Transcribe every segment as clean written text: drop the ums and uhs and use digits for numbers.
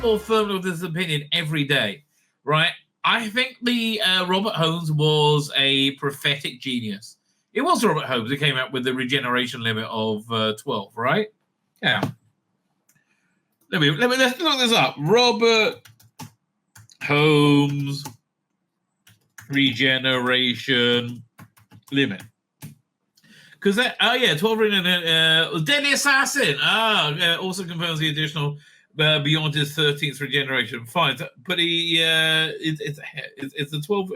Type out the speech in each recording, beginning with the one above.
more firmly with this opinion every day, right? I think the Robert Holmes was a prophetic genius. It was Robert Holmes who came out with the regeneration limit of 12, right? Yeah. Let's look this up. Robert Holmes regeneration limit. Because 12 Deadly Assassin. Also confirms the additional beyond his 13th regeneration. Fine, but it's the 12.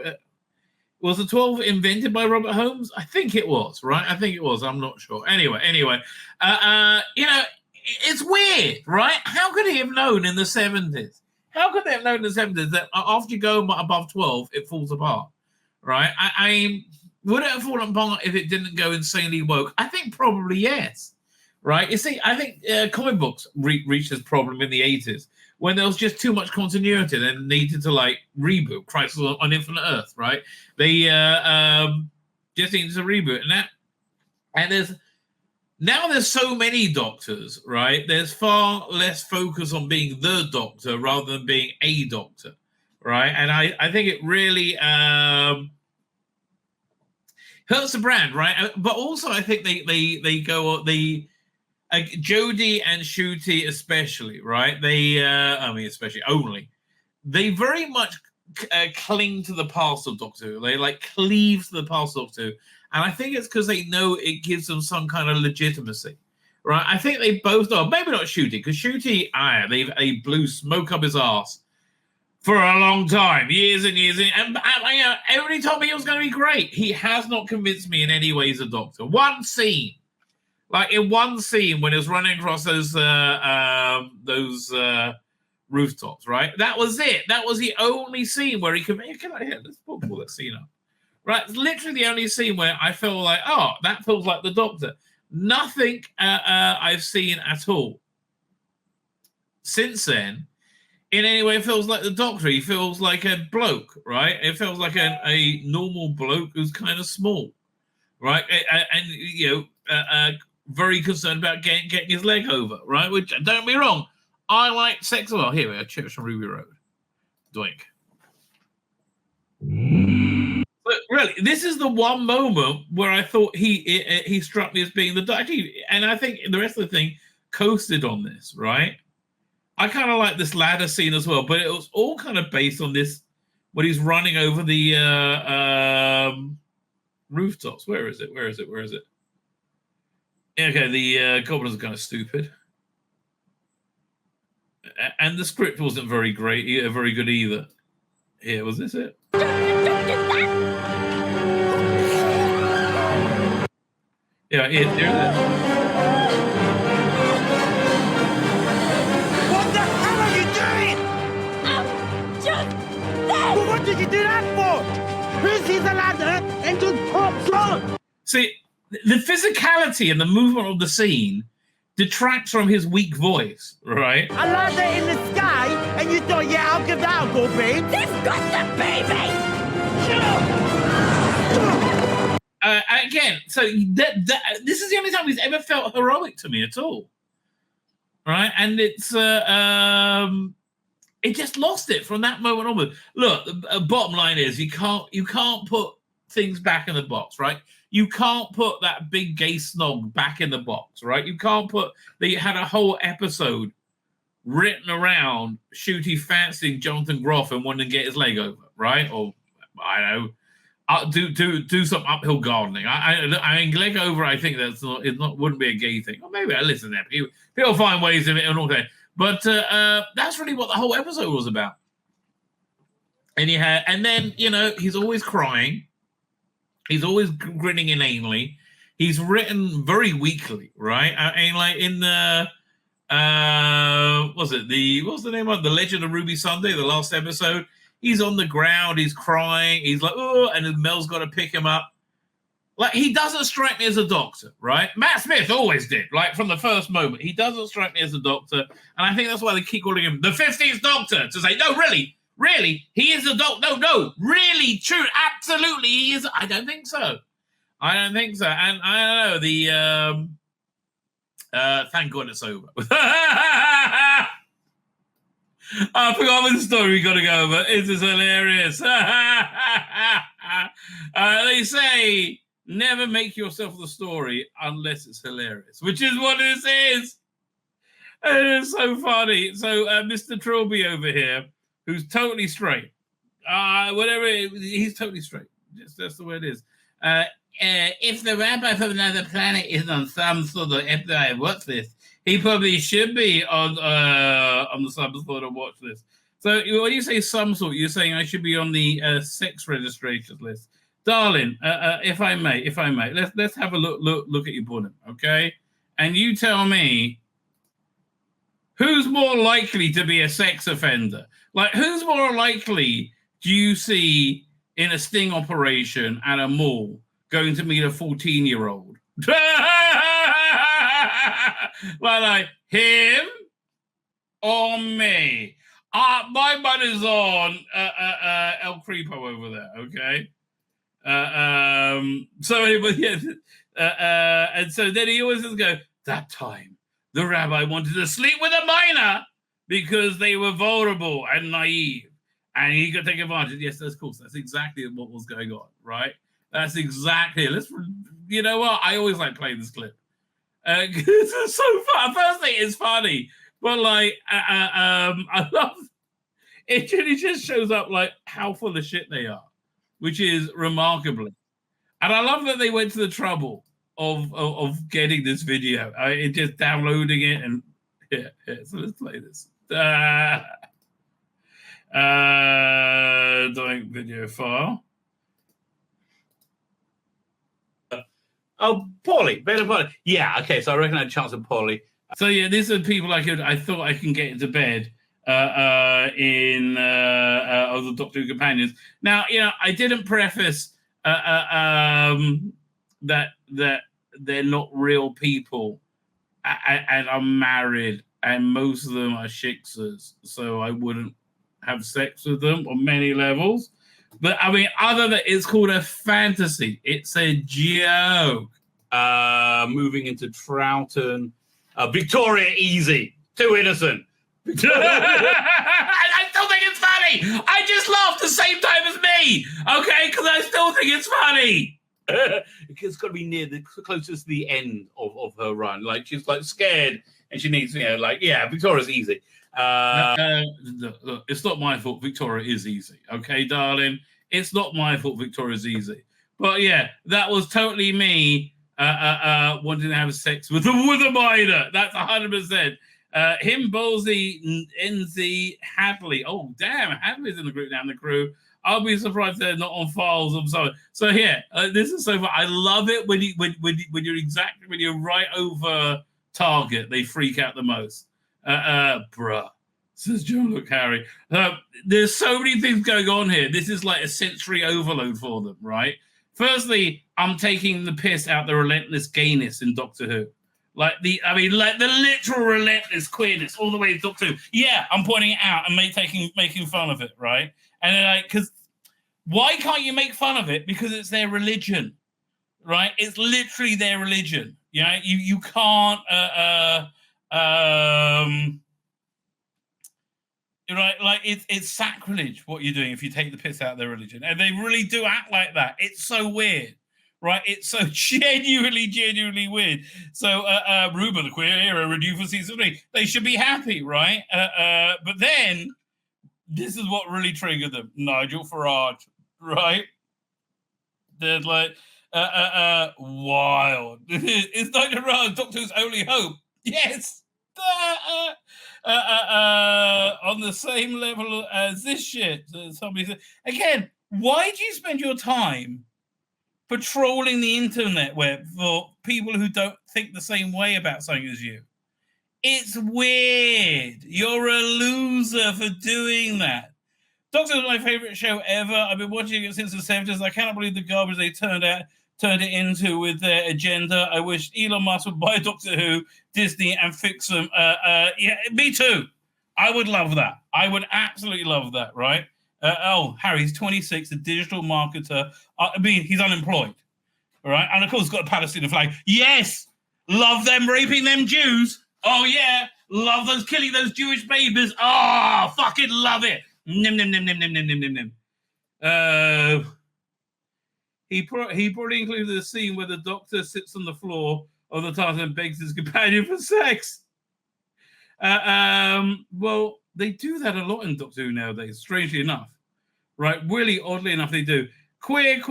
Was the 12 invented by Robert Holmes? I think it was, right? I think it was. I'm not sure. Anyway, it's weird, right? How could he have known in the 70s? How could they have known in the 70s that after you go above 12, it falls apart, right? Would it have fallen apart if it didn't go insanely woke? I think probably yes, right? You see, I think comic books reached this problem in the 80s when there was just too much continuity and needed to reboot Crisis on Infinite Earth, right? They just needed to reboot, and there's so many doctors, right? There's far less focus on being the doctor rather than being a doctor, right? And I think it really hurts the brand, right? But also I think they go Jodie and Ncuti especially, right? Especially only. They very much cling to the past of Doctor Who. They cleave to the past of Doctor Who. And I think it's because they know it gives them some kind of legitimacy, right? I think they both know, maybe not Ncuti, because Ncuti, they blew smoke up his ass for a long time, years and years. And everybody told me he was going to be great. He has not convinced me in any way as a Doctor. One scene, in one scene when he was running across those rooftops, right? That was it. That was the only scene where he could make it. Let's pull that scene up. Right, it's literally the only scene where I feel like, that feels like the Doctor. Nothing I've seen at all since then in any way feels like the Doctor. He feels like a bloke, right? It feels like a normal bloke who's kind of small, right? And very concerned about getting his leg over, right? Which, don't get me wrong, I like sex. Well, here we are, Church on Ruby Road. Doink. But really, this is the one moment where I thought he struck me as being the Doctor, and I think the rest of the thing coasted on this, right? I kind of like this ladder scene as well, but it was all kind of based on this when he's running over the rooftops. Where is it? Okay, the goblins are kind of stupid, and the script wasn't very great, very good either. Here, was this it? Yeah, there it is. What the hell are you doing? I'm just there. Well, what did you do that for? Who sees a ladder and just pops on? See, the physicality and the movement of the scene detracts from his weak voice, right? A ladder in the sky, and you thought, yeah, I'll give that a go, babe. They've got the baby. Again, so this is the only time he's ever felt heroic to me at all, right? And it's it just lost it from that moment onward. Look, the bottom line is you can't put things back in the box, right? You can't put that big gay snog back in the box, right? You can't put they had a whole episode written around Ncuti fancying Jonathan Groff and wanting to get his leg over, right? Or I don't know. Do some uphill gardening. I mean, leg over. I think wouldn't be a gay thing. Or maybe I listen there. People find ways of it and all that. But that's really what the whole episode was about. And then he's always crying. He's always grinning inanely. He's written very weakly, right? I mean, like in the what's the name of The Legend of Ruby Sunday, the last episode? He's on the ground, he's crying, he's like, oh, and then Mel's got to pick him up. Like, he doesn't strike me as a doctor, right? Matt Smith always did, like, from the first moment. He doesn't strike me as a doctor, and I think that's why they keep calling him the 15th Doctor, to say, no, really, he is a doctor. No, really, true, absolutely, he is. I don't think so. And I don't know, thank God it's over. I forgot the story we got to go over. It is hilarious. They say never make yourself the story unless it's hilarious, which is what this is. It is so funny. So Mr. Trilby over here, who's totally straight, he's totally straight. That's the way it is. If the rabbi from another planet is on some sort of FBI watch list, he probably should be on some sort of watch list. So when you say some sort, you're saying I should be on the sex registration list, darling. If I may, let's have a look at your bullet, okay? And you tell me who's more likely to be a sex offender. Like, who's more likely do you see in a sting operation at a mall going to meet a 14-year-old? like him or me? My money's on El Creepo over there, okay? So anyway, yeah, and so then he always go, that time the rabbi wanted to sleep with a minor because they were vulnerable and naive, and he could take advantage. Yes, of course, that's exactly what was going on, right? That's exactly. You know what? I always like playing this clip. It's so fun. Firstly, it's funny, but like, I love it. It just shows up like how full of shit they are, which is remarkably. And I love that they went to the trouble of getting this video. It just downloading it and yeah. So let's play this. Doing video file. Oh, Paulie, better Paulie. Yeah, okay. So I reckon I had a chance of Paulie. So yeah, these are people I thought I can get into bed in of the Doctor Who companions. Now, you know, I didn't preface that they're not real people and I'm married and most of them are shiksas, so I wouldn't have sex with them on many levels. But I mean, other than it's called a fantasy, it's a joke. Moving into Troughton, Victoria, easy, too innocent. I still think it's funny. I just laughed the same time as me, okay? Because I still think it's funny. It's got to be near the closest to the end of her run. Like she's like scared and she needs, you know, like Victoria's easy. Look, it's not my fault. Victoria is easy, okay, darling. It's not my fault. Victoria's easy. But yeah, that was totally me wanting to have sex with a minor. That's 100%. Him, Ballsy, NZ, Hadley. Oh, damn, Hadley's in the group now, in the crew. I'll be surprised they're not on files. I'm sorry. So yeah, this is so fun. I love it when you're right over target, they freak out the most. Bruh, says John Luke Harry. There's so many things going on here. This is like a sensory overload for them, right? Firstly, I'm taking the piss out the relentless gayness in Doctor Who. Like the literal relentless queerness all the way to Doctor Who. Yeah, I'm pointing it out and making fun of it, right? And they're like, because why can't you make fun of it? Because it's their religion, right? It's literally their religion. You know, you can't right, like it's sacrilege what you're doing if you take the piss out of their religion. And they really do act like that. It's so weird. Right, it's so genuinely weird. So, Ruben, the queer era, renewed for season 3. They should be happy, right? But then, this is what really triggered them. Nigel Farage, right? They're like, wild. It's Nigel Farage, Doctor Who's only hope. Yes. On the same level as this shit. Somebody said, again, why do you spend your time patrolling the internet web for people who don't think the same way about something as you? It's weird. You're a loser for doing that. Doctor Who is my favorite show ever. I've been watching it since the 70s. I cannot believe the garbage they turned it into with their agenda. I wish Elon Musk would buy Doctor Who, Disney, and fix them. Yeah, me too. I would love that. I would absolutely love that, right? Harry, he's 26, a digital marketer. I mean, he's unemployed, all right? And of course, he's got a Palestinian flag. Yes, love them raping them Jews. Oh, yeah, Love those killing those Jewish babies. Oh, fucking love it. Nim, nim, nim, nim, nim, nim, nim, nim, nim. He probably included a scene where the Doctor sits on the floor of the TARDIS and begs his companion for sex. Well, they do that a lot in Doctor Who nowadays, strangely enough. Right? Really, oddly enough, they do. Queer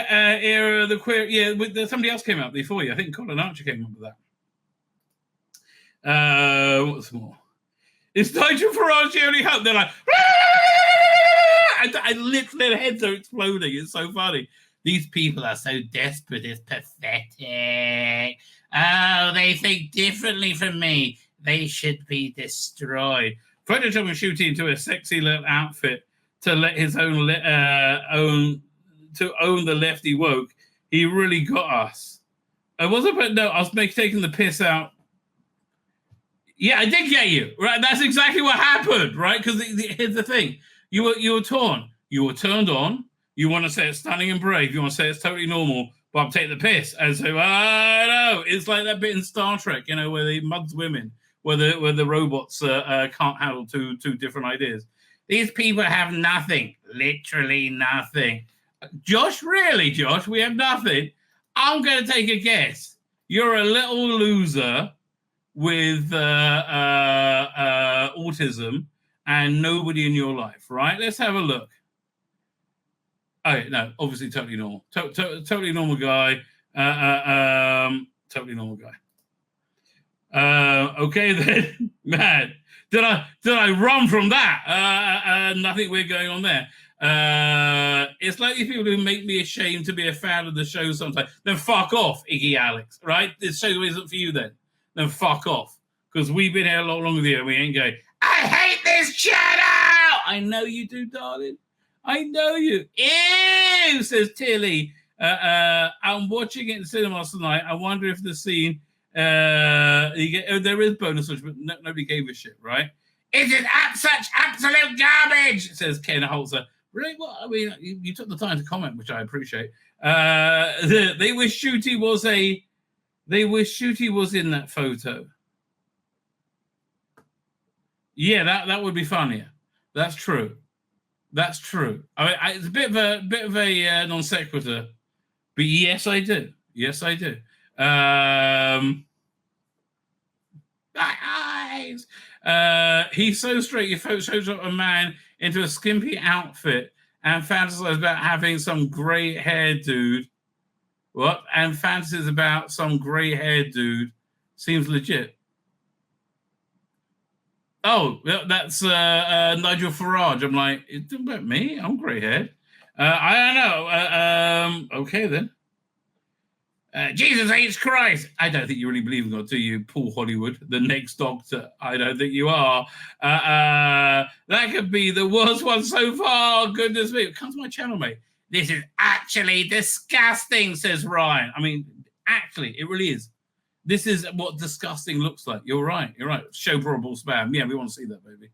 era, the queer... Yeah, somebody else came out before you. I think Colin Archer came up with that. What's more? Is Nigel Farage the only hope? They're like... I literally, their heads are exploding. It's so funny. These people are so desperate. It's pathetic. Oh, they think differently from me. They should be destroyed. Photoshop and shooting into a sexy little outfit to let his own to own the lefty woke. He really got us. I wasn't, but no, I was taking the piss out. Yeah, I did get you. Right, that's exactly what happened. Right, because here's the thing: you were torn. You were turned on. You want to say it's stunning and brave. You want to say it's totally normal, but I'm taking the piss. And so, I know. It's like that bit in Star Trek, you know, where they mugs women, where the robots can't handle two different ideas. These people have nothing, literally nothing. Josh, really, Josh? We have nothing? I'm going to take a guess. You're a little loser with autism and nobody in your life, right? Let's have a look. Oh, no, obviously totally normal. Totally normal guy. Totally normal guy. Okay, then. Man, did I run from that? Nothing weird going on there. It's like these people who make me ashamed to be a fan of the show sometimes. Then fuck off, Iggy Alex, right? This show isn't for you then. Then fuck off. Because we've been here a lot longer than you and we ain't going, I hate this channel! I know you do, darling. I know you. Ew, says Tilly. I'm watching it in cinemas tonight. I wonder if the scene there is bonus footage, but nobody gave a shit, right? It is such absolute garbage, says Ken Holzer. Really? Well, I mean, you took the time to comment, which I appreciate. They wish Shooty was in that photo. Yeah, that would be funnier. That's true. That's true. I mean, it's a bit of a non sequitur, but yes, I do. Yes, I do. Eyes. He's so straight. You Photoshop a man into a skimpy outfit and fantasize about having some grey-haired dude. What? And fantasies about some grey-haired dude seems legit. Oh, that's Nigel Farage. I'm like, it's about me. I'm grey-haired. I don't know. Okay, then. Jesus H. Christ. I don't think you really believe in God, do you, Paul Hollywood, the next Doctor? I don't think you are. That could be the worst one so far. Goodness me. Come to my channel, mate. This is actually disgusting, says Ryan. I mean, actually, it really is. This is what disgusting looks like. You're right. You're right. Show probable spam. Yeah, we want to see that, baby.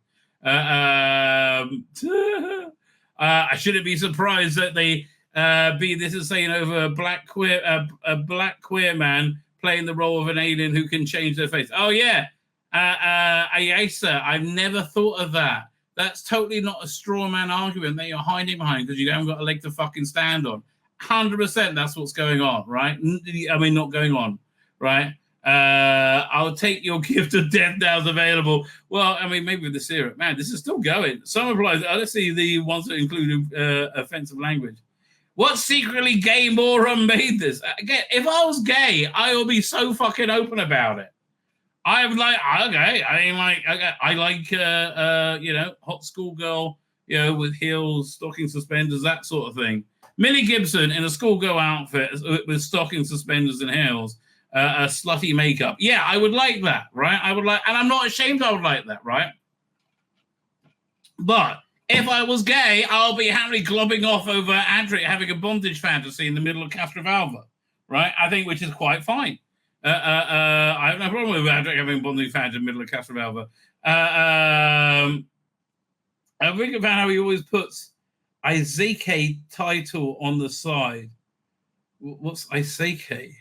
I shouldn't be surprised that they this is saying over a black queer man playing the role of an alien who can change their face. Oh yeah, Ayasa. I've never thought of that. That's totally not a straw man argument that you're hiding behind because you haven't got a leg to fucking stand on. 100%. That's what's going on, right? I mean, not going on, right? I'll take your gift of death now is available. Well, I mean, maybe with the syrup. Man, this is still going. Some applies. Let's see the ones that include offensive language. What secretly gay moron made this? Again, if I was gay, I would be so fucking open about it. I'm like, okay. I mean, like, I like, you know, hot schoolgirl, you know, with heels, stocking suspenders, that sort of thing. Millie Gibson in a schoolgirl outfit with stocking suspenders and heels. A slutty makeup. Yeah, I would like that, right? I would like, and I'm not ashamed I would like that, right? But if I was gay, I'll be happily globbing off over Adric having a bondage fantasy in the middle of Castrovalva, right? I think, which is quite fine. I have no problem with Adric having a bondage fantasy in the middle of Castrovalva. I think about how he always puts Isake title on the side. What's Isake?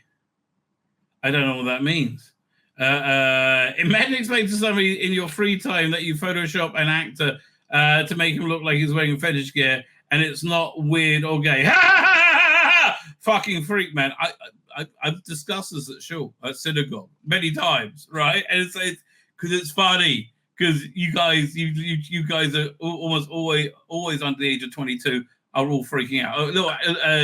I don't know what that means. Imagine explaining to somebody in your free time that you Photoshop an actor to make him look like he's wearing fetish gear, and it's not weird or gay. Ha, ha, ha, ha, ha! Fucking freak, man. I've discussed this at shul, at synagogue, many times, right? And it's because it's funny, because you guys are almost always under the age of 22 are all freaking out. Oh, look,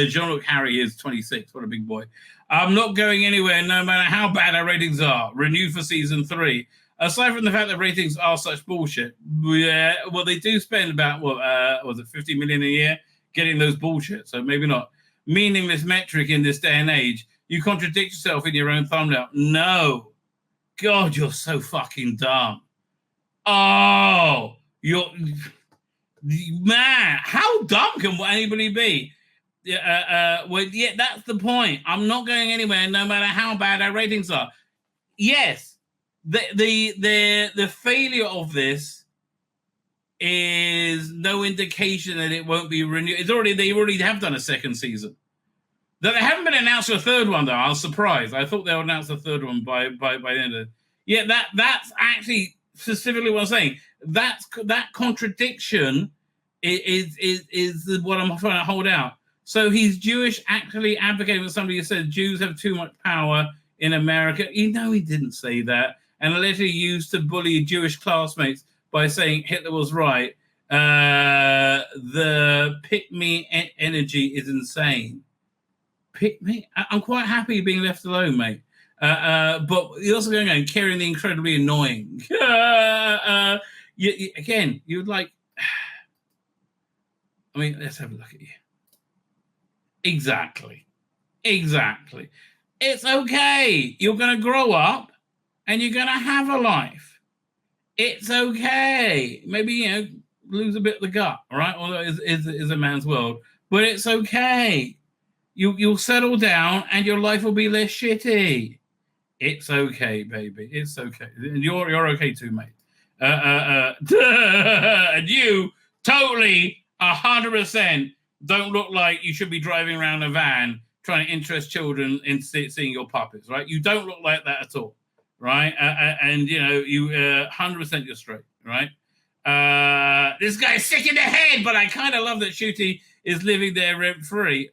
Jean-Luc Harry is 26. What a big boy. I'm not going anywhere, no matter how bad our ratings are. Renew for season 3. Aside from the fact that ratings are such bullshit, yeah, well, they do spend about, was it 50 million a year getting those bullshit, so maybe not. Meaningless metric in this day and age. You contradict yourself in your own thumbnail. No. God, you're so fucking dumb. Oh, man, how dumb can anybody be? Well, yeah, that's the point. I'm not going anywhere, no matter how bad our ratings are. Yes, the failure of this is no indication that it won't be renewed. They already have done a second season. They haven't been announced for a third one though. I was surprised. I thought they'll announce the third one by the end of it. Yeah, that's actually specifically what I'm saying. That contradiction is what I'm trying to hold out. So he's Jewish, actually advocating for somebody who said Jews have too much power in America. You know he didn't say that. And allegedly used to bully Jewish classmates by saying Hitler was right. The pick-me energy is insane. Pick me? I'm quite happy being left alone, mate. But you're also going on carrying the incredibly annoying. Again, you would like... I mean, let's have a look at you. Exactly. It's okay. You're going to grow up and you're going to have a life. It's okay. Maybe, lose a bit of the gut, all right? Although it is a man's world. But it's okay. You'll settle down and your life will be less shitty. It's okay, baby. It's okay. And you're okay too, mate. And you totally 100% don't look like you should be driving around a van trying to interest children in seeing your puppets, right? You don't look like that at all, right? And you 100% you're straight, right? This guy's sick in the head, but I kind of love that Shooty is living there rent-free.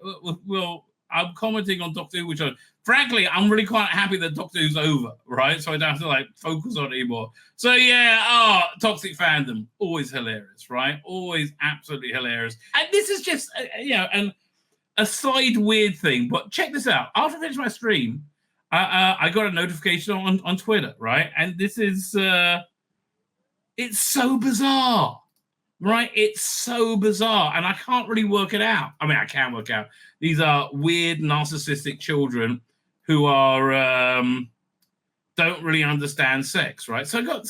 Well, I'm commenting on Doctor Who, which frankly, I'm really quite happy that Doctor Who's over, right? So I don't have to focus on it anymore. So yeah, toxic fandom, always hilarious, right? Always absolutely hilarious. And this is just, a side weird thing, but check this out. After I finished my stream, I got a notification on Twitter, right? And this is, it's so bizarre. Right? It's so bizarre. And I can't really work it out. I mean, I can work out. These are weird, narcissistic children who are don't really understand sex, right? So I got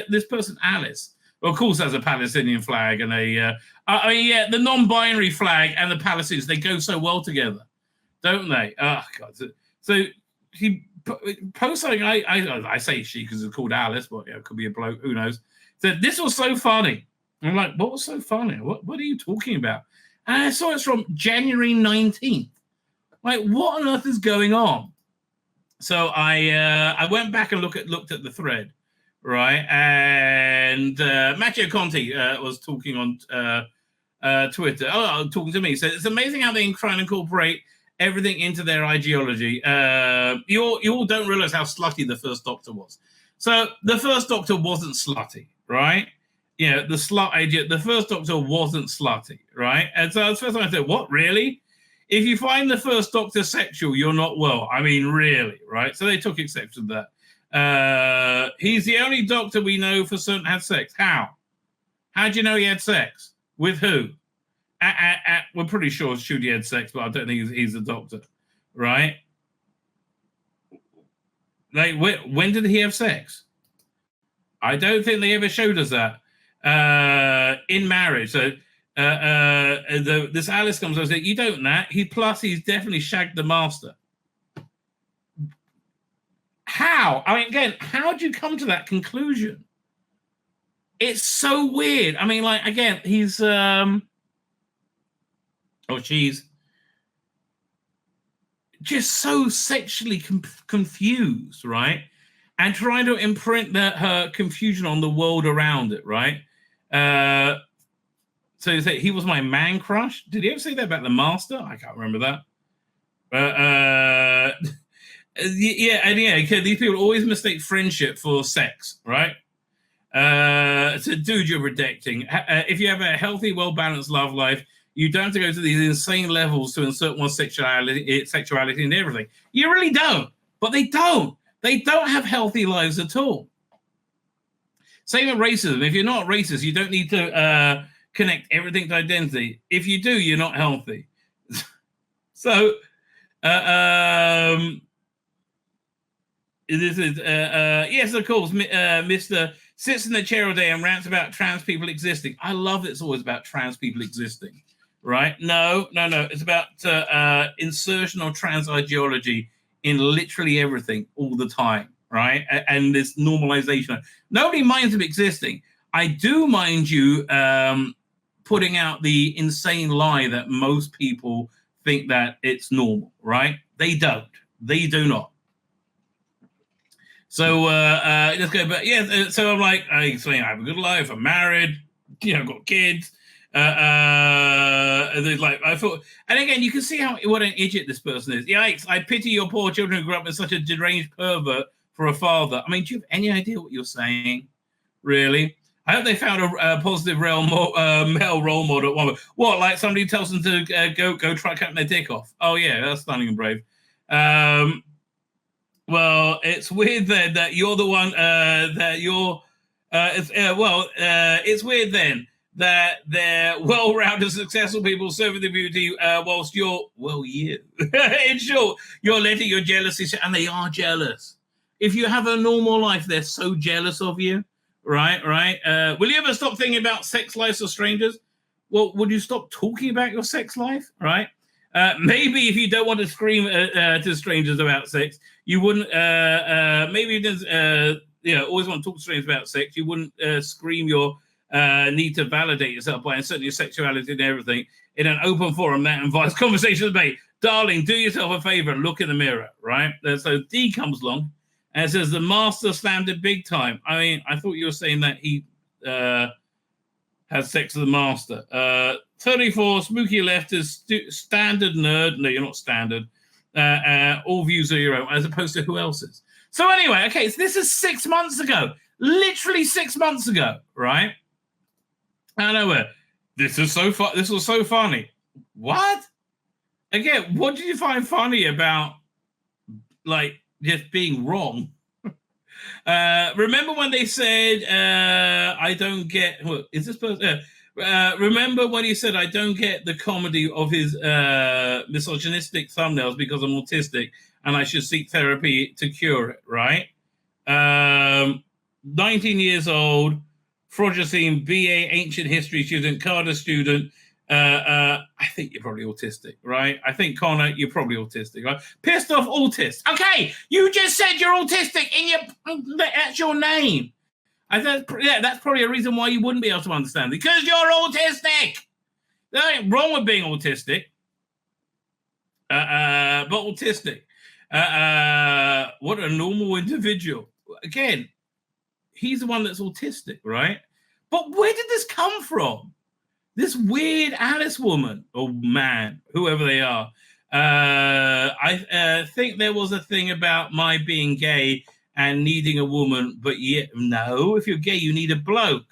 this person, Alice, well, of course, has a Palestinian flag and the non-binary flag and the Palestinians, they go so well together, don't they? Oh, God. So he posts something, I say she because it's called Alice, but it could be a bloke, who knows. Said, this was so funny. I'm like, what was so funny? What are you talking about? And I saw it's from January 19th. Like, what on earth is going on? So I went back and looked at the thread, right? And Matteo Conti was talking on Twitter. Talking to me. So it's amazing how they try and incorporate everything into their ideology. You all don't realize how slutty the First Doctor was. So the First Doctor wasn't slutty, right? The slut idea. The First Doctor wasn't slutty, right? And so the first time I said, what, really? If you find the First Doctor sexual, you're not well. I mean, really, right? So they took exception to that. He's the only Doctor we know for certain had sex. How? How do you know he had sex? With who? We're pretty sure Shooty had sex, but I don't think he's a Doctor, right? When did he have sex? I don't think they ever showed us that. In marriage. So this Alice comes and says, you don't know. He's definitely shagged the master. How? I mean, again, how do you come to that conclusion? It's so weird. I mean, again, he's she's just so sexually confused, right? and trying to imprint her confusion on the world around it, right? So you say he was my man crush. Did he ever say that about the master? I can't remember that. These people always mistake friendship for sex, right? So, dude, you're rejecting. If you have a healthy, well-balanced love life, you don't have to go to these insane levels to insert one's sexuality into everything. You really don't. But they don't. They don't have healthy lives at all. Same with racism. If you're not racist, you don't need to connect everything to identity. If you do, you're not healthy. So, this is yes, of course, Mr. sits in the chair all day and rants about trans people existing. I love it's always about trans people existing, right? No. It's about insertion of trans ideology in literally everything all the time, right? And this normalization. Nobody minds them existing. I do mind you putting out the insane lie that most people think that it's normal, right? They don't. They do not. So let's go back. Yeah, so I'm like, I have a good life. I'm married. Got kids. There's like I thought, and again, you can see what an idiot this person is. Yikes! I pity your poor children who grew up with such a deranged pervert for a father. I mean, do you have any idea what you're saying? Really? I hope they found a positive male role model at one point. What, like somebody tells them to go try cutting their dick off? Oh yeah, that's stunning and brave. Well, it's weird then that you're the one that you're. It's weird then that they're well-rounded, successful people serving the beauty, whilst you're you. In short, you're letting your jealousy, and they are jealous. If you have a normal life, they're so jealous of you. Right. Will you ever stop thinking about sex lives of strangers? Well, would you stop talking about your sex life? Right. Maybe if you don't want to scream to strangers about sex, you wouldn't. Maybe you didn't. Always want to talk to strangers about sex. You wouldn't scream your need to validate yourself by inserting your sexuality and everything in an open forum that invites conversations made. Darling, do yourself a favor and look in the mirror. Right. So D comes along. And it says the master slammed it big time. I mean, I thought you were saying that he had sex with the master. 34, spooky leftist, standard nerd. No, you're not standard. All views are your own, as opposed to who else's. So anyway, okay, so this is 6 months ago. Literally 6 months ago, right? Out of nowhere. This was so funny. What? Again, what did you find funny about, like, just being wrong? Remember when they said, I don't get, what, is this person? Remember when he said, I don't get the comedy of his misogynistic thumbnails because I'm autistic and I should seek therapy to cure it, right? 19 years old, Frogicine, BA, ancient history student, Carter student. I think you're probably autistic, right? I think, Connor, you're probably autistic, right? Pissed off autist. Okay, you just said you're autistic that's your name. That's probably a reason why you wouldn't be able to understand it, because you're autistic. There ain't wrong with being autistic, but autistic. What a normal individual. Again, he's the one that's autistic, right? But where did this come from? This weird Alice woman or man, whoever they are. I think there was a thing about my being gay and needing a woman, but no, if you're gay, you need a bloke.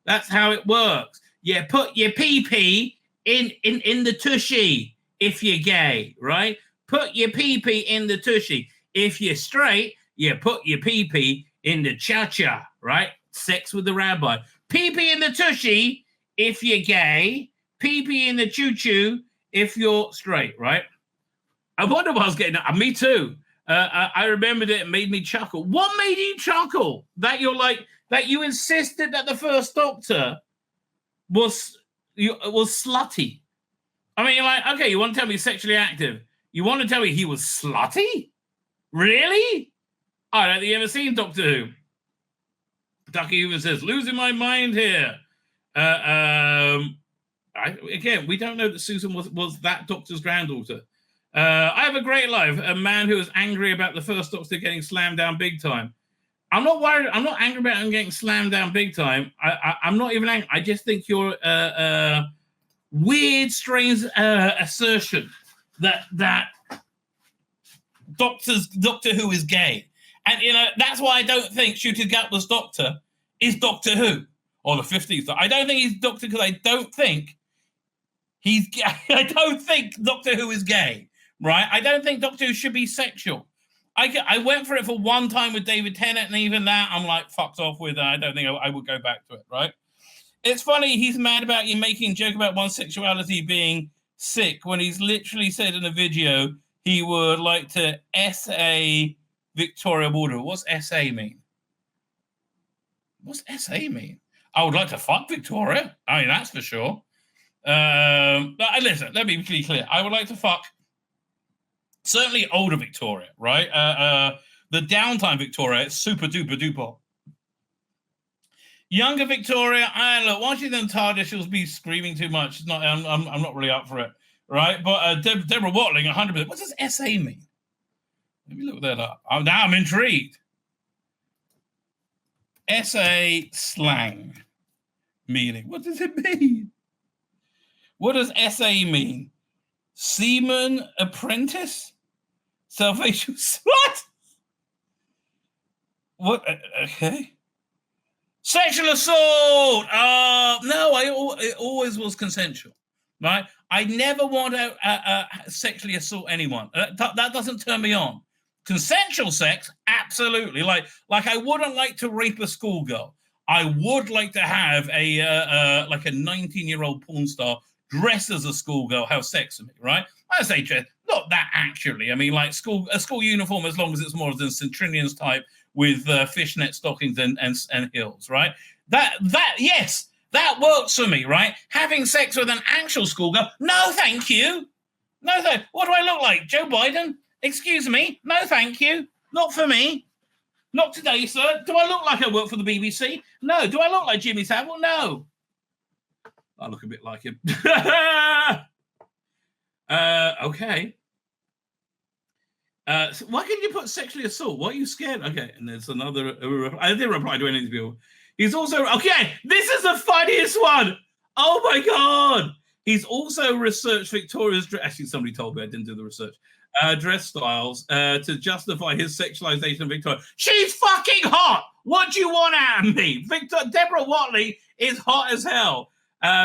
That's how it works. You put your pee-pee in the tushy if you're gay, right? Put your pee-pee in the tushy. If you're straight, you put your pee-pee in the cha-cha, right? Sex with the rabbi. Pee-pee in the tushy if you're gay, pee-pee in the choo-choo if you're straight, right? I wonder what I was getting at. Me too. I remembered it. It made me chuckle. What made you chuckle? That you insisted that the first Doctor was slutty. I mean, you're like, okay, you want to tell me he's sexually active. You want to tell me he was slutty? Really? I don't think you've ever seen Doctor Who. Ducky Hoover says, losing my mind here. Again, we don't know that Susan was that Doctor's granddaughter. I have a great life. A man who was angry about the first Doctor getting slammed down big time. I'm not worried. I'm not angry about him getting slammed down big time. I'm not even angry. I just think you're weird, strange assertion that Doctor Who is gay. And, that's why I don't think Shooter Gatwa's Doctor is Doctor Who or the 50s. I don't think he's Doctor because I don't think I don't think Doctor Who is gay, right? I don't think Doctor Who should be sexual. I went for it for one time with David Tennant, and even that I'm like fucked off with. I don't think I would go back to it, right? It's funny he's mad about you making a joke about one's sexuality being sick when he's literally said in a video he would like to SA Victoria Border. What's SA mean? What's SA mean? I would like to fuck Victoria. I mean, that's for sure. But listen, let me be clear. I would like to fuck certainly older Victoria, right? The downtime Victoria, it's super duper duper. Younger Victoria, look, once she's in TARDIS, she'll be screaming too much. It's not, I'm not really up for it, right? But Deborah Watling, 100%. What does SA mean? Let me look that up. Now I'm intrigued. SA slang meaning. What does it mean? What does SA mean? Seaman apprentice? Salvation? What? What? Okay. Sexual assault. No, it always was consensual, right? I never want to sexually assault anyone. That doesn't turn me on. Consensual sex, absolutely. Like I wouldn't like to rape a schoolgirl. I would like to have a 19-year-old porn star dressed as a schoolgirl have sex with me, right? I say dress, not that actually. I mean, like a school uniform, as long as it's more than Centrinians type with fishnet stockings and heels, right? Yes, that works for me, right? Having sex with an actual schoolgirl, no, thank you. No, what do I look like? Joe Biden? Excuse me? No, thank you. Not for me. Not today, sir. Do I look like I work for the BBC? No. Do I look like Jimmy Savile? No. I look a bit like him. Okay. So why couldn't you put sexually assault? Why are you scared? Okay, and there's another. I didn't reply to any of these people. He's also okay. This is the funniest one. Oh my god. He's also researched Victoria's dress. Actually, somebody told me I didn't do the research. Dress styles to justify his sexualization of Victoria. She's fucking hot. What do you want out of me? Deborah Watley is hot as hell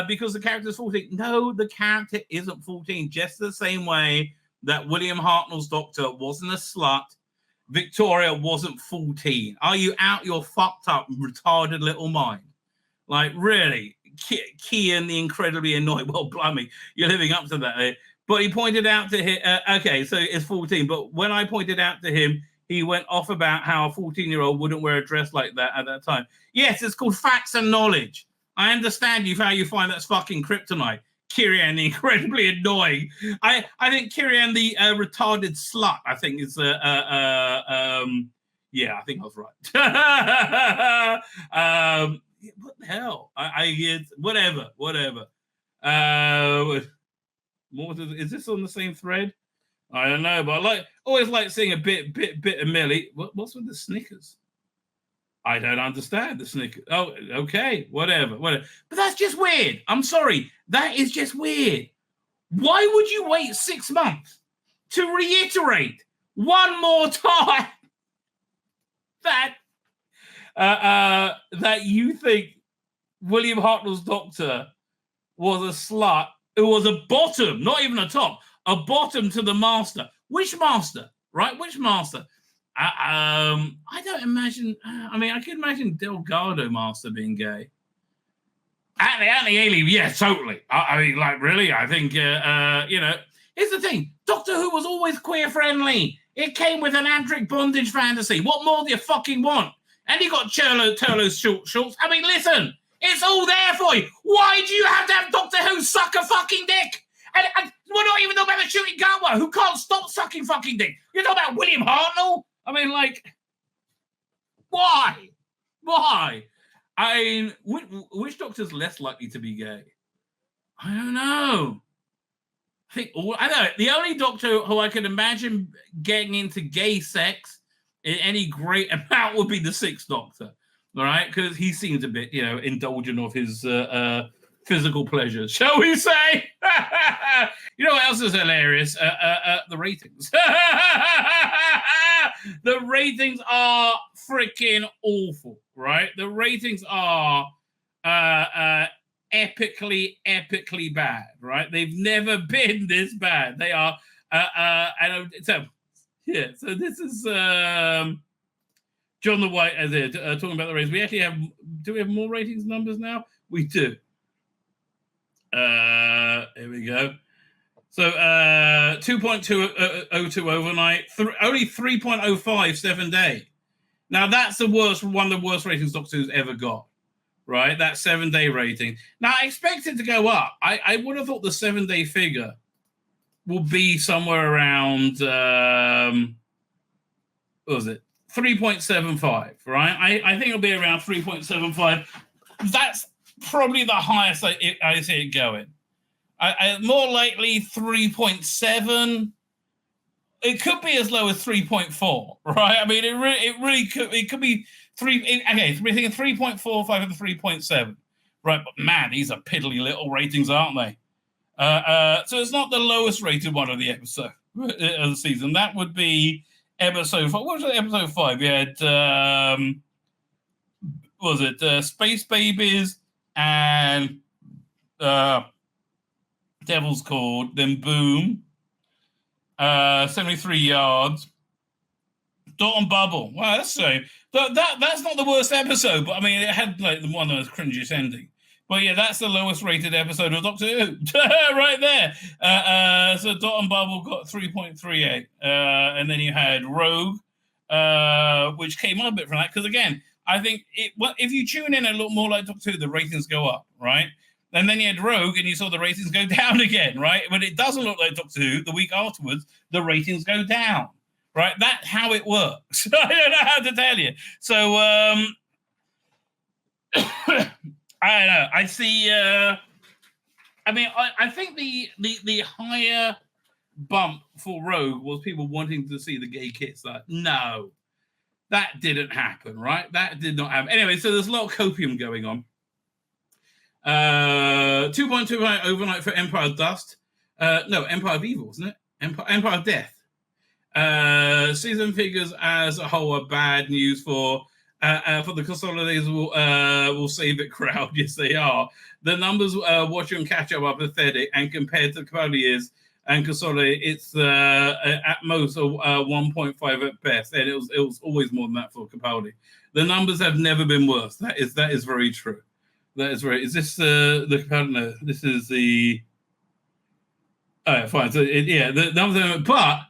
because the character's 14. No, the character isn't 14. Just the same way that William Hartnell's Doctor wasn't a slut, Victoria wasn't 14. Are you out your fucked up, retarded little mind? Like, really? Kian the incredibly annoyed. Well, blimey, you're living up to that. Eh? But he pointed out to him, okay, so it's 14. But when I pointed out to him, he went off about how a 14-year-old wouldn't wear a dress like that at that time. Yes, it's called facts and knowledge. I understand how you find that's fucking kryptonite. Kirian, the incredibly annoying. I think Kirian, the retarded slut, I think is, yeah, I think I was right. What the hell? Whatever. Is this on the same thread? I don't know, but I always like seeing a bit of Millie. What's with the Snickers? I don't understand the Snickers. Oh, okay, whatever. But that's just weird. I'm sorry. That is just weird. Why would you wait 6 months to reiterate one more time that you think William Hartnell's Doctor was a slut? It was a bottom, not even a top, a bottom to the master. Which master, right? Which master? I don't imagine. I mean, I could imagine Delgado Master being gay. Anthony Ailey, yeah, totally. I mean, like, really, I think, here's the thing. Doctor Who was always queer-friendly. It came with an andric bondage fantasy. What more do you fucking want? And you got Turlo's shorts. I mean, listen, it's all there for you. Why do you have to have Doctor Who suck a fucking dick? And we're not even talking about the shooting Gatwa who can't stop sucking fucking dick. You're talking about William Hartnell? I mean, like, why? I mean, which Doctor's less likely to be gay? I don't know. I know the only Doctor who I could imagine getting into gay sex any great amount would be the Sixth Doctor, all right? Because he seems a bit, indulgent of his physical pleasures, shall we say? You know what else is hilarious? The ratings. The ratings are freaking awful, right? The ratings are epically bad, right? They've never been this bad. They are, so this is John the White as it talking about the ratings. We actually have. Do we have more ratings numbers now? We do. Here we go. So 2.202 overnight, only 3.05 7-day. Now that's one of the worst ratings Doctor Who's ever got, right? That 7-day rating. Now I expect it to go up. I would have thought the 7-day figure will be somewhere around what was it? 3.75, right? I think it'll be around 3.75. That's probably the highest I see it going. More likely 3.7. It could be as low as 3.4, right? I mean, it really could. It could be okay, we're thinking 3.45 and 3.7, right? But man, these are piddly little ratings, aren't they? So it's not the lowest rated one of the episode of the season. That would be episode 5. What was it? Episode 5. We had what was it? Space Babies and Devil's Cord. Then Boom. 73 yards. Dot and Bubble. Wow, that's so. That's not the worst episode, but I mean, it had like the one that was cringiest ending. But yeah, that's the lowest rated episode of Doctor Who, right there. So Dot and Bubble got 3.38, and then you had Rogue, which came up a bit from that. Because again, I think if you tune in a little more like Doctor Who, the ratings go up, right? And then you had Rogue, and you saw the ratings go down again, right? But it doesn't look like Doctor Who. The week afterwards, the ratings go down, right? That's how it works. I don't know how to tell you. So, I don't know. I see. I mean, I think the higher bump for Rogue was people wanting to see the gay kids. Like, no, that didn't happen, right? That did not happen. Anyway, so there's a lot of copium going on. 2.2 overnight for Empire of Dust. No, Empire of Evil, isn't it? Empire of Death. Season figures as a whole are bad news for the consolidators will save it crowd. Yes, they are. The numbers watch and catch up are pathetic, and compared to Capaldi and Consolidate, it's at most 1.5 at best, and it was always more than that for Capaldi. The numbers have never been worse. That is very true. That is very. Is this the Capaldi? No, this is the. Oh, fine. So the numbers, but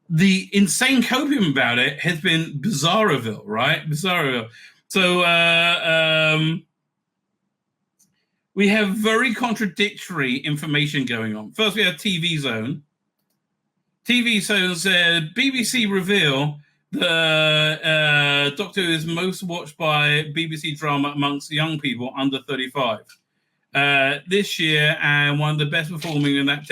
the insane copium about it has been Bizarreville, right? Bizarreville. So we have very contradictory information going on. First, we have TV Zone. TV Zone said BBC reveal the Doctor Who is most watched by BBC drama amongst young people under 35 this year, and one of the best performing in that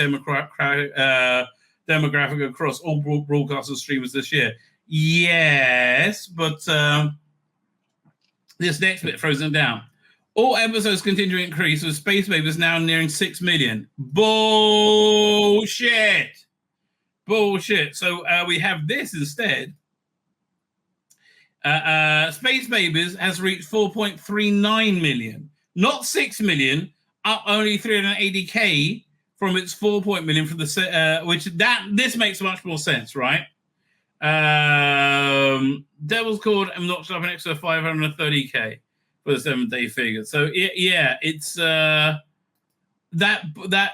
demographic across all broadcast and streamers this year. Yes, but this next bit throws them down. All episodes continue to increase, with Space Babies now nearing 6 million. Bullshit. So we have this instead. Space Babies has reached 4.39 million, not 6 million, up only 380k from its 4 million from the this makes much more sense, right? Devil's Cord and notched up an extra 530k for the 7-day figure. So yeah, it's that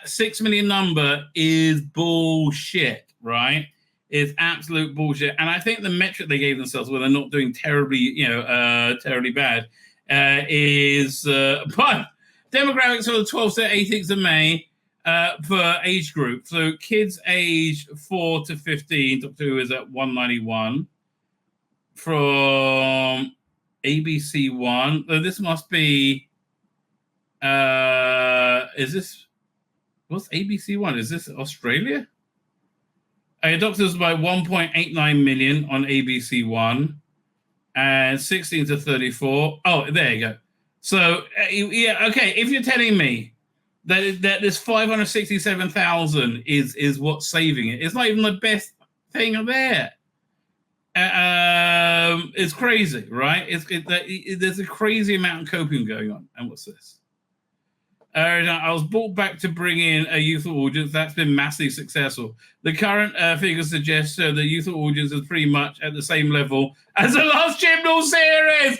6 million number is bullshit, right? Is absolute bullshit. And I think the metric they gave themselves, where they're not doing terribly bad, is but demographics for the 12th to 18th of May for age group. So kids age 4 to 15, Doctor Who is at 191 from ABC One. So this must be what's ABC One? Is this Australia? Doctors by 1.89 million on ABC One, and 16 to 34. Oh, there you go. So yeah, okay. If you're telling me that this 567,000 is what's saving it, it's not even the best thing there. It's crazy, right? There's a crazy amount of copium going on. And what's this? I was brought back to bring in a youthful audience. That's been massively successful. The current figures suggest the youthful audience is pretty much at the same level as the last Chibnall series.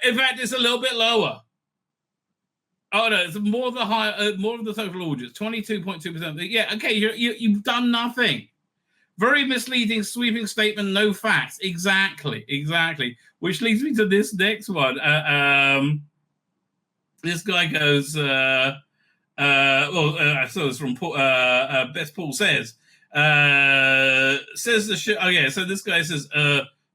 In fact, it's a little bit lower. Oh no, it's more of the total audience, 22.2%. Yeah, okay, you've done nothing. Very misleading, sweeping statement, no facts. Exactly. Which leads me to this next one. This guy goes, so it's from Best Paul says the show. Oh yeah, so this guy says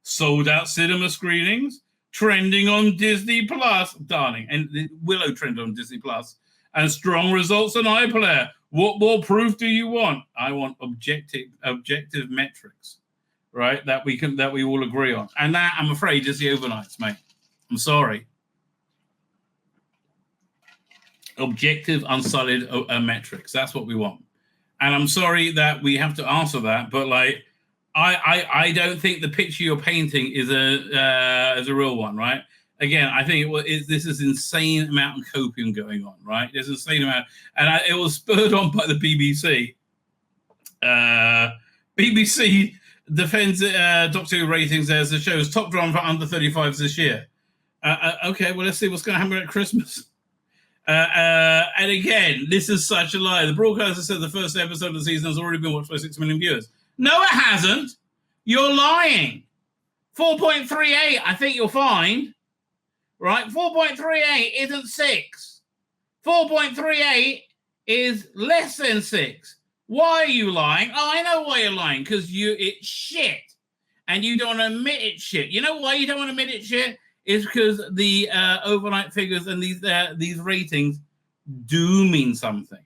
sold out cinema screenings, trending on Disney Plus, darling, and Willow trended on Disney Plus, and strong results on iPlayer. What more proof do you want? I want objective metrics, right? That we all agree on, and that, I'm afraid, is the overnights, mate. I'm sorry. Objective, unsullied metrics. That's what we want, and I'm sorry that we have to answer that. But like, I don't think the picture you're painting is a real one, right? Again, I think this is insane amount of copium going on, right? There's an insane amount, and it was spurred on by the BBC. BBC defends Doctor Who ratings as the show's top drama for under 35s this year. Okay, well, let's see what's going to happen at Christmas. And again, this is such a lie. The broadcaster said the first episode of the season has already been watched by 6 million viewers. No, it hasn't. You're lying. 4.38, I think you'll find. Right? 4.38 isn't 6. 4.38 is less than 6. Why are you lying? Oh, I know why you're lying. Because it's shit. And you don't want to admit it's shit. You know why you don't want to admit it's shit? It's because the overnight figures and these ratings do mean something.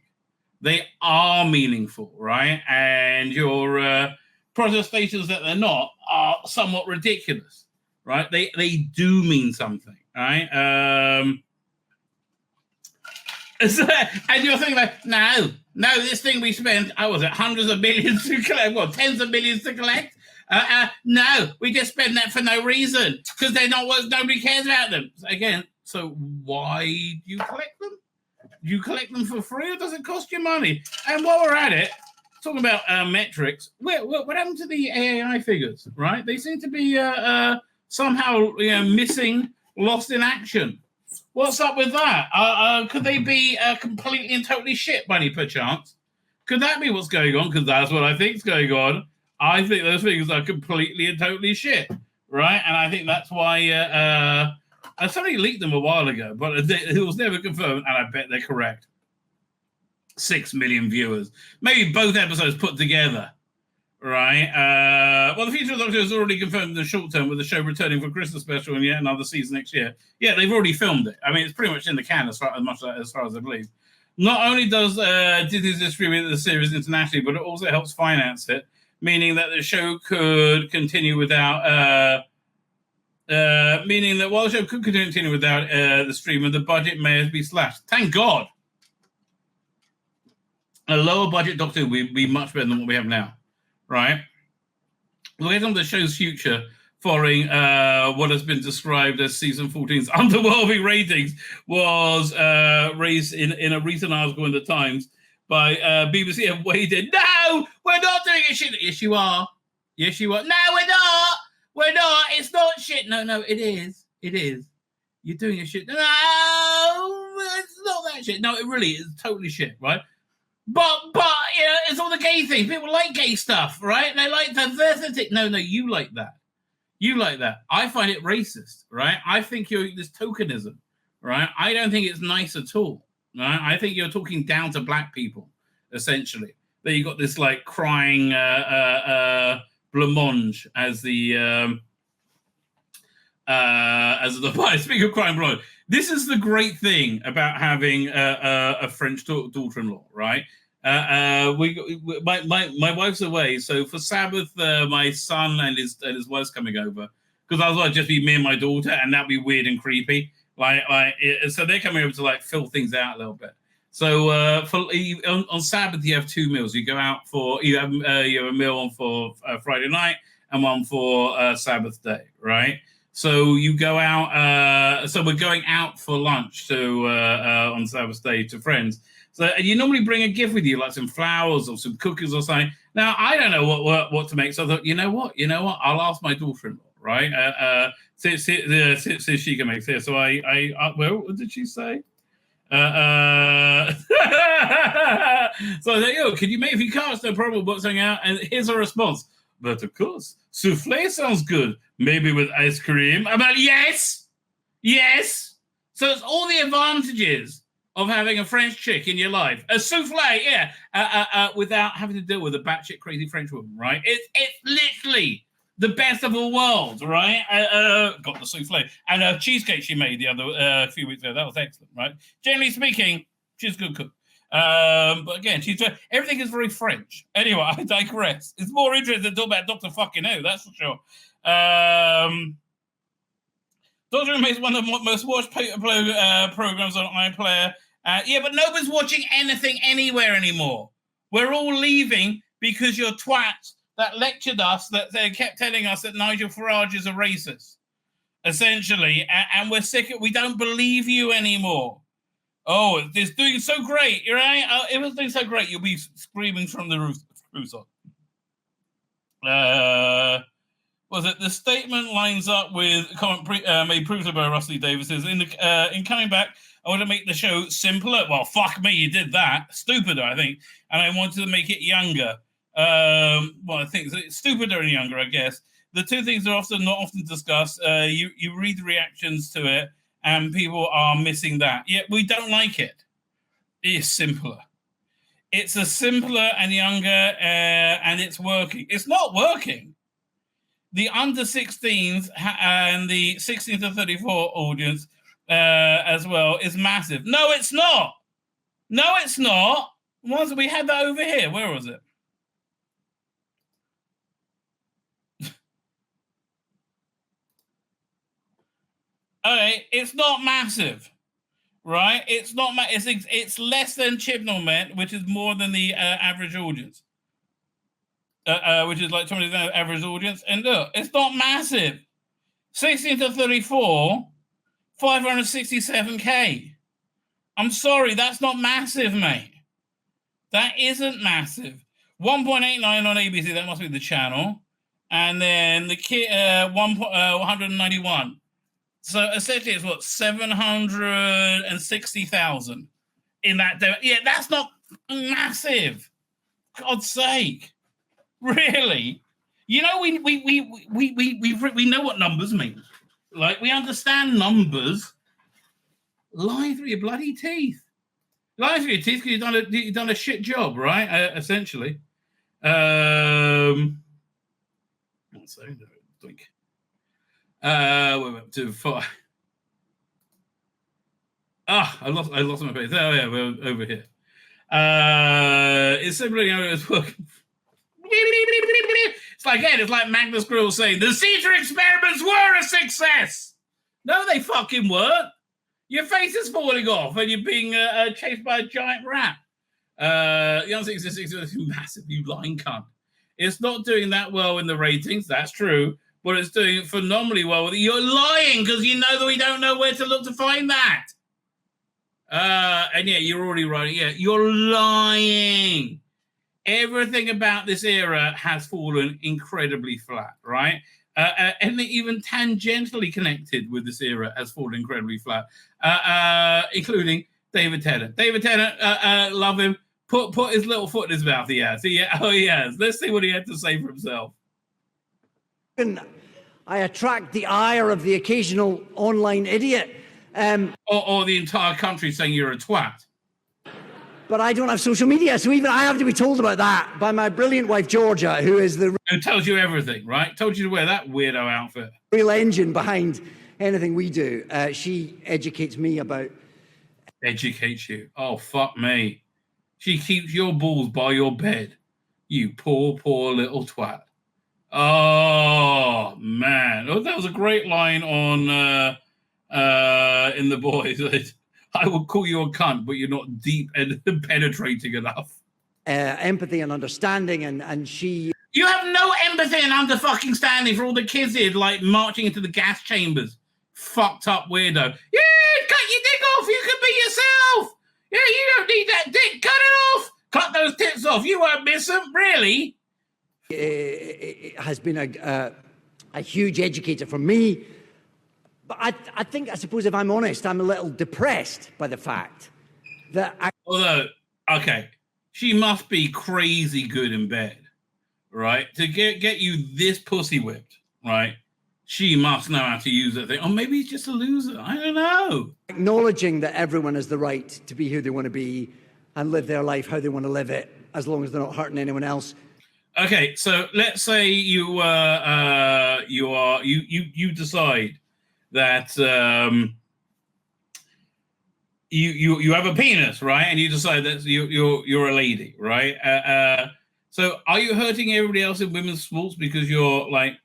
They are meaningful, right? And your protestations that they're not are somewhat ridiculous, right? They do mean something, right? And you're thinking like, no, this thing we spent, hundreds of millions to collect, tens of millions to collect? No, we just spend that for no reason because they're not what nobody cares about them. Again, so why do you collect them? Do you collect them for free or does it cost you money? And while we're at it, talking about metrics, what happened to the AAI figures, right? They seem to be somehow missing, lost in action. What's up with that? Could they be completely and totally shit by any perchance? Could that be what's going on? Because that's what I think is going on. I think those figures are completely and totally shit, right? And I think that's why somebody leaked them a while ago, but it was never confirmed, and I bet they're correct. 6 million viewers. Maybe both episodes put together, right? Well, the future of Doctor is already confirmed in the short term with the show returning for Christmas special and yet another season next year. Yeah, they've already filmed it. I mean, it's pretty much in the can as far as I believe. Not only does Disney distribute the series internationally, but it also helps finance it, meaning that the show could continue without... meaning that while the show could continue without the streamer, the budget may be slashed. Thank God. A lower budget Doctor Who would be much better than what we have now, right? Looking on the show's future, following what has been described as season 14's underwhelming ratings, was raised in a recent article in the Times by BBC have weighed in. No, we're not doing a shit. Yes, you are. Yes, you are. No, we're not. We're not. It's not shit. No, it is. It is. You're doing a shit. No, it's not that shit. No, it really is totally shit, right? But it's all the gay things. People like gay stuff, right? They like diversity. No, you like that. You like that. I find it racist, right? I think this tokenism, right? I don't think it's nice at all, right? I think you're talking down to black people, essentially. That you got this like crying blancmange as the speaking of crying blancmange. This is the great thing about having a French daughter-in-law, right? My wife's away, so for Sabbath, my son and his wife's coming over because otherwise it'd just be me and my daughter, and that'd be weird and creepy. So they're coming over to like fill things out a little bit. So on Sabbath you have 2 meals. You go out for you have a meal for Friday night and one for Sabbath day, right? So you go out. So we're going out for lunch to on Sabbath day to friends. So and you normally bring a gift with you, like some flowers or some cookies or something. Now I don't know what to make. So I thought, you know what, I'll ask my daughter-in-law, right? See if she can make it. So I well, what did she say? So I said, yo, can you make, if you can't, it's no problem, but something out. And here's her response. But of course, souffle sounds good. Maybe with ice cream. I'm like, yes. So it's all the advantages of having a French chick in your life. A souffle, yeah, without having to deal with a batshit crazy French woman, right? It's literally the best of all worlds, right? Got the souffle. And a cheesecake she made the other few weeks ago. That was excellent, right? Generally speaking, she's a good cook. But again, everything is very French. Anyway, I digress. It's more interesting to talk about Dr. Fucking Who, that's for sure. Doctor Who makes one of the most watched programs on iPlayer. Yeah, but nobody's watching anything anywhere anymore. We're all leaving because your twats that lectured us, that they kept telling us that Nigel Farage is a racist, essentially, and we're sick of, we don't believe you anymore. Oh, it's doing so great, you're right? It was doing so great, you'll be screaming from the roof. Was it the statement lines up with a comment made previously by Rusty Davis? In coming back, I want to make the show simpler. Well, fuck me, you did that. Stupider, I think. And I wanted to make it younger. Well, I think it's stupider and younger, I guess. The two things are not often discussed. You read the reactions to it, and people are missing that. Yet we don't like it. It's simpler. It's a simpler and younger, and it's working. It's not working. The under 16s and the 16 to 34 audience as well is massive. No, it's not. No, it's not. Once we had that over here. Where was it? Okay, it's not massive, right? It's not. It's less than Chibnall meant, which is more than the average audience. Which is like 20% of average audience. And look, it's not massive. 16 to 34, 567K. I'm sorry, that's not massive, mate. That isn't massive. 1.89 on ABC, that must be the channel. And then the 191. So essentially it's what, 760,000 in that day. Yeah, that's not massive. God's sake. Really? You know, we know what numbers mean. Like, we understand numbers. Lie through your bloody teeth. Lie through your teeth because you've done a shit job, right? Essentially. One second. Think. We're up to 5. I lost my page. Oh yeah, we're over here. It's simply it's working. It's like Magnus Grill saying the Caesar experiments were a success. No, they fucking weren't. Your face is falling off and you're being chased by a giant rat. The answer is massive, you lying cunt. It's not doing that well in the ratings, that's true, but it's doing phenomenally well. You're lying because you know that we don't know where to look to find that. And yeah, you're already right. Yeah, you're lying. Everything about this era has fallen incredibly flat, right? And even tangentially connected with this era has fallen incredibly flat, including David Tennant. David Tennant, love him. Put his little foot in his mouth. He has. He has. Let's see what he had to say for himself. I attract the ire of the occasional online idiot. Or the entire country saying you're a twat. But I don't have social media, so even I have to be told about that by my brilliant wife, Georgia, who tells you everything, right? Told you to wear that weirdo outfit. Real engine behind anything we do. She educates me about... Educates you? Oh, fuck me. She keeps your balls by your bed. You poor, poor little twat. Oh, man. Oh, that was a great line on In The Boys. I will call you a cunt, but you're not deep and penetrating enough. Empathy and understanding, and she... You have no empathy and understanding for all the kids here, like, marching into the gas chambers. Fucked up weirdo. Yeah, cut your dick off. You can be yourself. Yeah, you don't need that dick. Cut it off. Cut those tits off. You won't miss them, really. It has been a huge educator for me. But I suppose if I'm honest, I'm a little depressed by the fact that... Although, okay, she must be crazy good in bed, right? To get you this pussy whipped, right? She must know how to use that thing. Or maybe he's just a loser. I don't know. Acknowledging that everyone has the right to be who they want to be and live their life how they want to live it, as long as they're not hurting anyone else. Okay, so let's say you decide that you have a penis, right? And you decide that you're a lady, right? So are you hurting everybody else in women's sports because you're like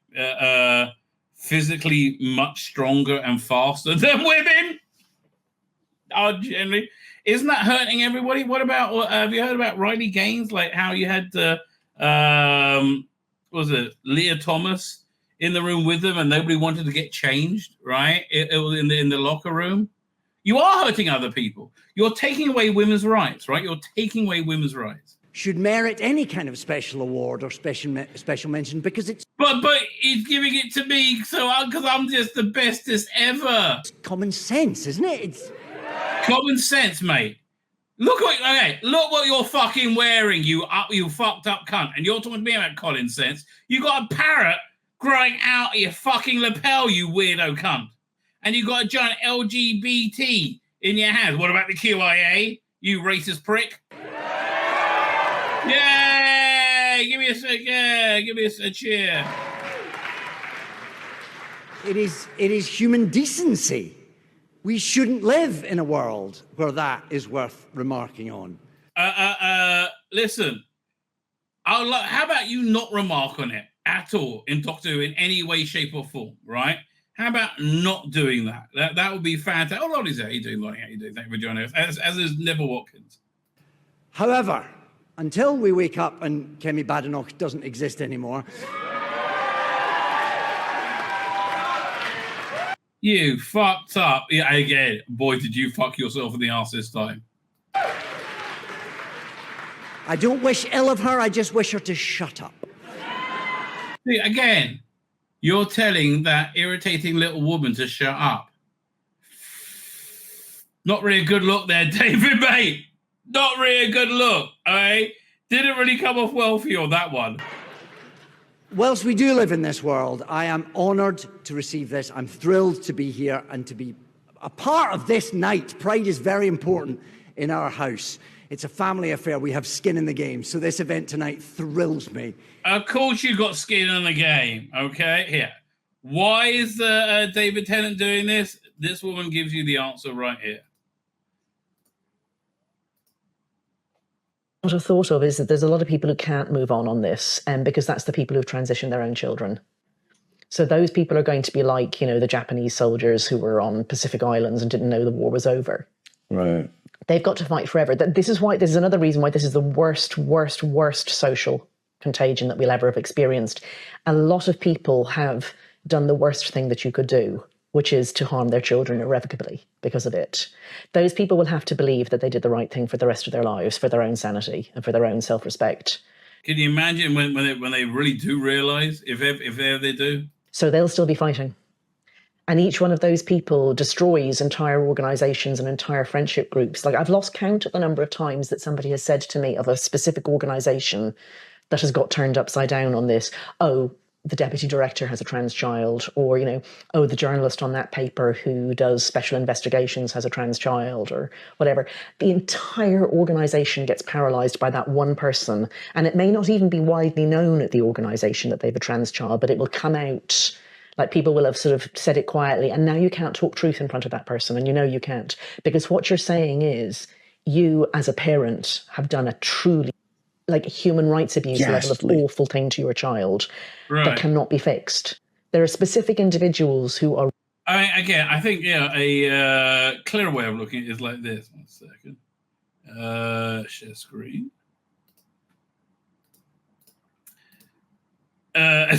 physically much stronger and faster than women? Oh, generally, isn't that hurting everybody? What about have you heard about Riley Gaines? Like how you had was it Leah Thomas in the room with them, and nobody wanted to get changed, right? It was in the locker room. You are hurting other people. You're taking away women's rights, right? You're taking away women's rights. Should merit any kind of special award or special mention because it's... But he's giving it to me because I'm just the bestest ever. It's common sense, isn't it? It's common sense, mate. Look what you're fucking wearing, you fucked up cunt. And you're talking to me about common sense. You got a parrot growing out of your fucking lapel, you weirdo cunt. And you got a giant LGBT in your hand. What about the QIA, you racist prick? Yay! Give me a cheer. It is human decency. We shouldn't live in a world where that is worth remarking on. Listen, how about you not remark on it at all in Doctor Who in any way, shape, or form, right? How about not doing that? That would be fantastic. Oh, Lonnie's there. How you doing, Lonnie? How you doing? Thank you for joining us. As is Neville Watkins. However, until we wake up and Kemi Badenoch doesn't exist anymore... You fucked up. Yeah, again, boy, did you fuck yourself in the arse this time. I don't wish ill of her. I just wish her to shut up. See, again, you're telling that irritating little woman to shut up. Not really a good look there, David, mate. Not really a good look, all right? Didn't really come off well for you on that one. Whilst we do live in this world, I am honoured to receive this. I'm thrilled to be here and to be a part of this night. Pride is very important in our house. It's a family affair. We have skin in the game. So this event tonight thrills me. Of course you got skin in the game, okay? Here. Why is David Tennant doing this? This woman gives you the answer right here. What I've thought of is that there's a lot of people who can't move on this, because that's the people who've transitioned their own children. So those people are going to be like, the Japanese soldiers who were on Pacific Islands and didn't know the war was over. Right. They've got to fight forever. This is another reason why this is the worst social contagion that we'll ever have experienced. A lot of people have done the worst thing that you could do, which is to harm their children irrevocably because of it. Those people will have to believe that they did the right thing for the rest of their lives, for their own sanity and for their own self-respect. Can you imagine when they really do realise, if ever they do? So they'll still be fighting. And each one of those people destroys entire organisations and entire friendship groups. Like, I've lost count of the number of times that somebody has said to me of a specific organisation that has got turned upside down on this. Oh, the deputy director has a trans child, or, oh, the journalist on that paper who does special investigations has a trans child, or whatever. The entire organisation gets paralysed by that one person. And it may not even be widely known at the organisation that they have a trans child, but it will come out. Like, people will have sort of said it quietly, and now you can't talk truth in front of that person, and you can't. Because what you're saying is, you as a parent have done a truly like human rights abuse level of awful thing to your child that cannot be fixed. There are specific individuals who are. I think a clear way of looking at it is like this. 1 second. Share screen. I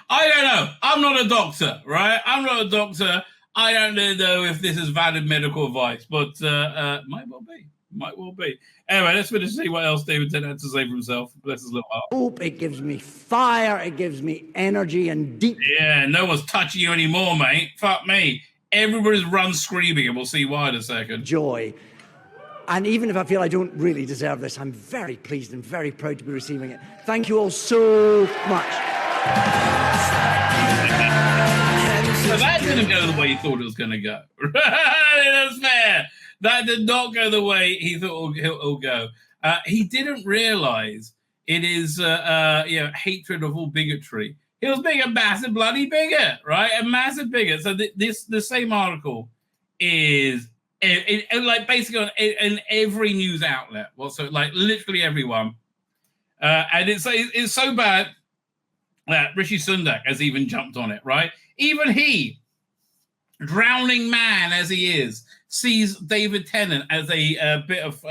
don't know. I'm not a doctor, right? I'm not a doctor. I don't know if this is valid medical advice, but might well be. Might well be. Anyway, let's finish and see what else David Tennant had to say for himself. Bless his little heart. Hope, it gives me fire, it gives me energy and deep. Yeah, no one's touching you anymore, mate. Fuck me. Everybody's run screaming, and we'll see why in a second. Joy. And even if I feel I don't really deserve this, I'm very pleased and very proud to be receiving it. Thank you all so much. So that didn't go the way he thought it was going to go. That's fair. That did not go the way he thought it'll go. He didn't realize it is hatred of all bigotry. He was being a massive bloody bigot, right? A massive bigot. So the same article is like basically in every news outlet. Well, so like literally everyone. And it's so bad that Rishi Sunak has even jumped on it, right? Even he, drowning man as he is, sees David Tennant as a bit of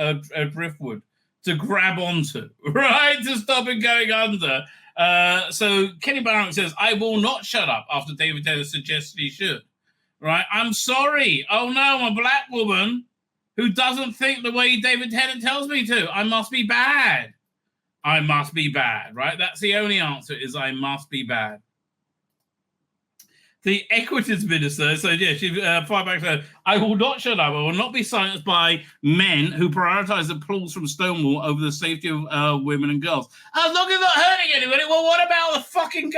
driftwood to grab onto, right? To stop him going under. So Kenny Barron says, I will not shut up after David Tennant suggested he should. Right? I'm sorry. Oh no, I'm a black woman who doesn't think the way David Tennant tells me to. I must be bad. I must be bad, right? That's the only answer is I must be bad. The Equities Minister, so yeah, she fired back said, I will not shut up. I will not be silenced by men who prioritize applause from Stonewall over the safety of women and girls. As long as not hurting anybody. Well, what about the fucking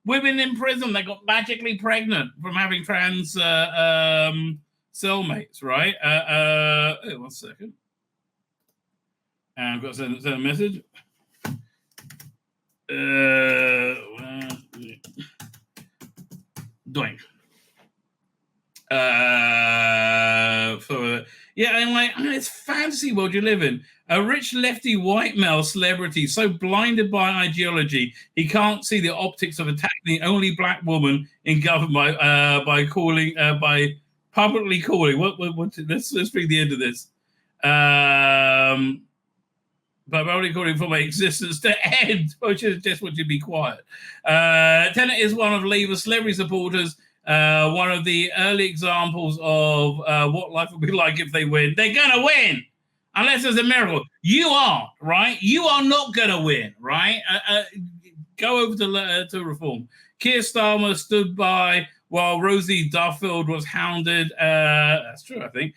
women in prison that got magically pregnant from having trans cellmates, right? 1 second. And I've got to send a message. Doink. It's fantasy world you live in. A rich lefty white male celebrity so blinded by ideology he can't see the optics of attacking the only black woman in government by publicly calling. Let's read the end of this. But only calling for my existence to end, which is just want you to be quiet. Tennant is one of Labour's celebrity supporters, one of the early examples of what life would be like if they win. They're going to win, unless there's a miracle. You aren't, right? You are not going to win, right? Go over to Reform. Keir Starmer stood by while Rosie Duffield was hounded. That's true, I think.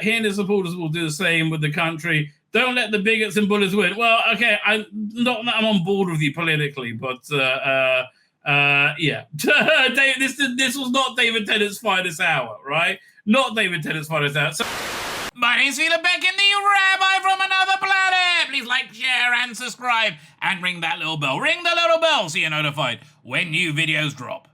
He and his supporters will do the same with the country. Don't let the bigots and bullies win. Well, okay, I'm on board with you politically, but yeah. This was not David Tennant's finest hour, right? Not David Tennant's finest hour. So, my name's Tzvi Lebetkin, the Rabbi from another planet. Please like, share, and subscribe, and ring that little bell. Ring the little bell so you're notified when new videos drop.